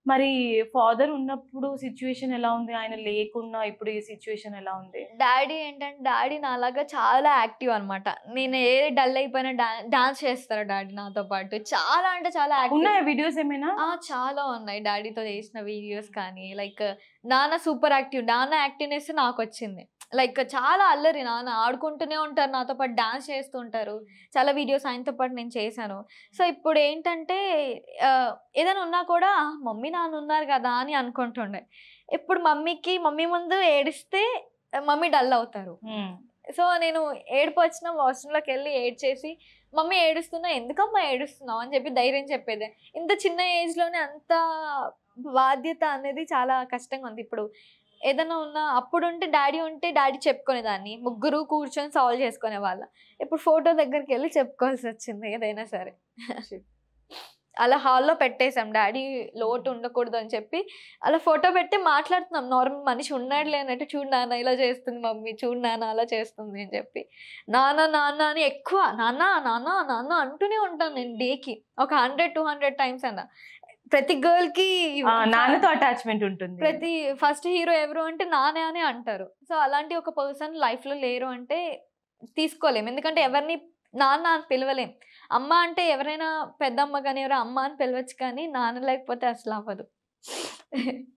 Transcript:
మరి ఫాదర్ ఉన్నప్పుడు సిట్యుయేషన్ ఎలా ఉంది? ఆయన లేకున్నా ఇప్పుడు ఈ సిట్యుయేషన్ ఎలా ఉంది? డాడీ ఏంటంటే డాడీ నాలాగా చాలా యాక్టివ్ అనమాట. నేను ఏ డల్ అయిపోయినా డాన్స్ చేస్తారు డాడీ నాతో పాటు. చాలా అంటే చాలా యాక్టివ్. ఉన్నాయా వీడియోస్ ఏమైనా? చాలా ఉన్నాయి. డాడీతో చేసిన వీడియోస్ కానీ, లైక్ నాన్న సూపర్ యాక్టివ్. నాన్న యాక్టివ్‌నెస్ నాకొచ్చింది. లైక్ చాలా అల్లరి నాన్న. ఆడుకుంటూనే ఉంటారు. నాతో పాటు డాన్స్ చేస్తూ ఉంటారు. చాలా వీడియోస్ ఆయనతో పాటు నేను చేశాను. సో, ఇప్పుడేంటంటే ఏదైనా ఉన్నా కూడా మమ్మీ, నాన్న ఉన్నారు కదా అని అనుకుంటుండే. ఇప్పుడు మమ్మీ ముందు ఏడిస్తే మమ్మీ డల్ అవుతారు. సో, నేను ఏడుపొచ్చినా వాష్‌రూమ్‌లోకెళ్ళి ఏడ్చేసి, మమ్మీ ఏడుస్తున్నా, ఎందుకమ్మా ఏడుస్తున్నావు అని చెప్పి ధైర్యం చెప్పేదే. ఇంత చిన్న ఏజ్‌లోనే అంత బాధ్యత అనేది చాలా కష్టంగా ఉంది. ఇప్పుడు ఏదైనా ఉన్నా అప్పుడుంటే డాడీ ఉంటే డాడీ చెప్పుకునేదాన్ని. ముగ్గురు కూర్చొని సాల్వ్ చేసుకునేవాళ్ళం. ఇప్పుడు ఫోటో దగ్గరికెళ్ళి చెప్పుకోవాల్సొచ్చింది ఏదైనా సరే. అలా హాల్‌లో పెట్టేసాం. డాడీ లోటు ఉండకూడదు అని చెప్పి అలా ఫోటో పెట్టి మాట్లాడుతున్నాం. నార్మల్ మనిషి ఉన్నాడులే అన్నట్టు, చూడు నాన్న ఇలా చేస్తుంది మమ్మీ, చూడు నాన్న అలా చేస్తుంది అని చెప్పి. నాన్న నాన్న అని ఎక్కువ నాన్న నాన్న నాన్న అంటూనే ఉంటాను నేను డేకి. ఒక 100, 200 టైమ్స్ అన్నా. ప్రతి గర్ల్‌కి నాన్నతో అటాచ్‌మెంట్ ఉంటుంది. ప్రతి ఫస్ట్ హీరో ఎవరు అంటే నానే అనే అంటారు. సో, అలాంటి ఒక పర్సన్ లైఫ్‌లో లేరు అంటే తీసుకోలేం. ఎందుకంటే ఎవరిని నాన్న అని పిలవలేం. అమ్మ అంటే ఎవరైనా పెద్దమ్మ గాని, ఎవరైనా అమ్మ అని పిలవచ్చు కానీ నాన్న లేకపోతే అసలు అవ్వదు.